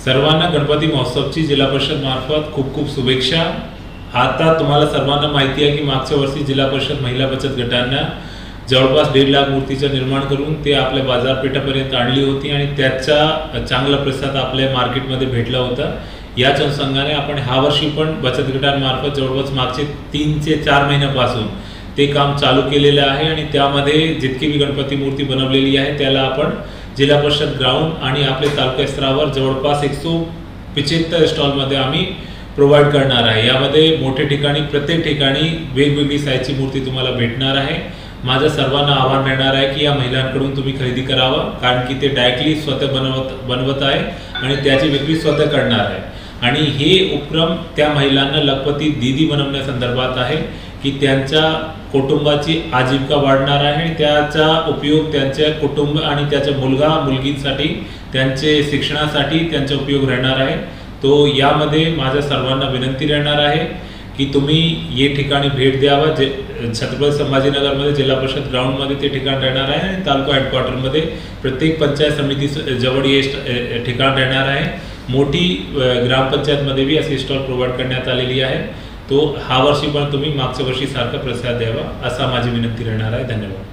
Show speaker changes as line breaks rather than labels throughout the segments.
सर्वांना गणपती महोत्सवची जिल्हा परिषद मार्फत खूप खूप शुभेच्छा। आता तुम्हाला सर्वांना माहिती आहे की मागच्या वर्षी जिल्हा परिषद महिला बचत गटांना जवळपास 1.5 लाख मूर्तीचं निर्माण करून ते आपल्या बाजारपेठापर्यंत आणली होती आणि त्याचा चांगला प्रतिसाद आपल्या मार्केटमध्ये भेटला होता। याच अनुषंगाने आपण ह्या वर्षी पण बचत गटांमार्फत जवळपास मागचे 3 ते 4 महिन्यापासून ते काम चालू केलेलं आहे आणि त्यामध्ये जितकी भी गणपती मूर्ती बनवलेली आहे त्याला आपण जिल्हा परिषद ग्राउंड आणि आपले तालुका स्तरावर जवळपास 175 स्टॉलमध्ये आम्ही प्रोव्हाइड करणार आहे। यामध्ये मोठे ठिकाणी प्रत्येक ठिकाणी वेगवेगळी साईजची मूर्ती तुम्हाला भेटणार आहे। माझं सर्वांना आव्हान राहणार आहे की या महिलांकडून तुम्ही खरेदी करावं, कारण की ते डायरेक्टली स्वतः बनवत आहे आणि त्याची विक्री स्वतः करणार आहे। आणि हे उपक्रम त्या महिलांना लखपती दीदी बनवण्यासंदर्भात आहे की त्यांच्या कुटुंबाची आजीविका वाढणार आहे आणि त्याचा उपयोग त्यांच्या कुटुंब आणि त्याच्या मुलगा मुलगींसाठी त्यांचे शिक्षणासाठी त्यांचा उपयोग राहणार आहे। तो यामध्ये माझ्या सर्वांना विनंती राहणार आहे की तुम्ही ये ठिकाणी भेट द्यावा। छत्रपती संभाजीनगरमध्ये जिल्हा परिषद ग्राउंडमध्ये ते ठिकाण राहणार आहे आणि तालुका हेडक्वार्टरमध्ये प्रत्येक पंचायत समिती जवळ हे ठिकाण राहणार आहे। मोठी ग्रामपंचायतमध्ये भी असे स्टॉल प्रोव्हाइड करण्यात आलेली आहे। तो हा वर्षी पण तुम्ही मागच्या वर्षी सारखा प्रतिसाद द्यावा असा माझी विनंती राहणार आहे। धन्यवाद।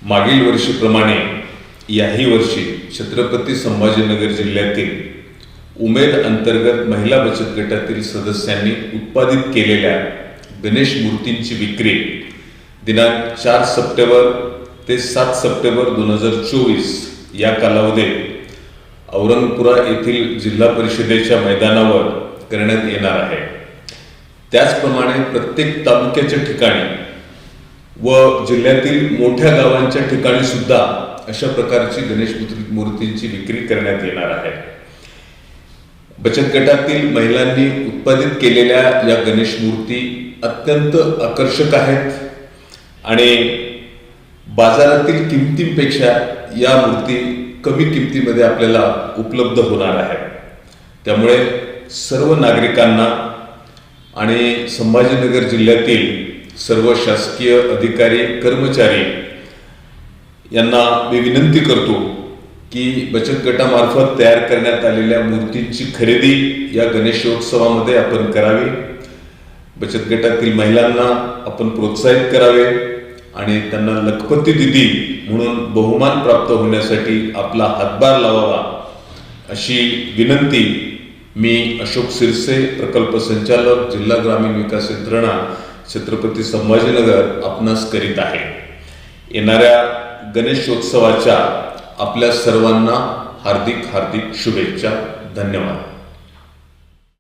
मागील वर्षीप्रमाणे याही वर्षी छत्रपती संभाजीनगर जिल्ह्यातील उमेद अंतर्गत महिला बचत गटातील सदस्यांनी उत्पादित केलेल्या गणेश मूर्तींची विक्री दिनांक 4 सप्टेंबर ते 7 सप्टेंबर 2024 या कालावधीत औरंगपुरा येथील जिल्हा परिषदेच्या मैदानावर करण्यात येणार आहे। त्याचप्रमाणे प्रत्येक तालुक्याच्या ठिकाणी व जिल्ह्यातील मोठ्या गावांच्या ठिकाणी सुद्धा अशा प्रकारची गणेश मूर्तींची विक्री करण्यात येणार आहे। बचत गटातील महिलांनी उत्पादित केलेल्या या गणेश मूर्ती अत्यंत आकर्षक आहेत आणि बाजारातील किमतींपेक्षा या मूर्ती कमी किमतीमध्ये आपल्याला उपलब्ध होणार आहे। त्यामुळे सर्व नागरिकांना आणि संभाजीनगर जिल्ह्यातील सर्व शासकीय अधिकारी कर्मचारी यांना मी विनंती करतो की बचत गटामार्फत तयार करण्यात आलेल्या मूर्तींची खरेदी या गणेशोत्सवामध्ये आपण करावी। बचत गटातील महिलांना आपण प्रोत्साहित करावे आणि त्यांना लखपती दीदी म्हणून बहुमान प्राप्त होण्यासाठी आपला हातभार लावावा अशी विनंती मी अशोक सिरसे, प्रकल्प संचालक, जिल्हा ग्रामीण विकास यंत्रणा, छत्रपती संभाजीनगर आपणास करीत आहे। येणाऱ्या गणेशोत्सवाच्या आपल्या सर्वांना हार्दिक शुभेच्छा। धन्यवाद।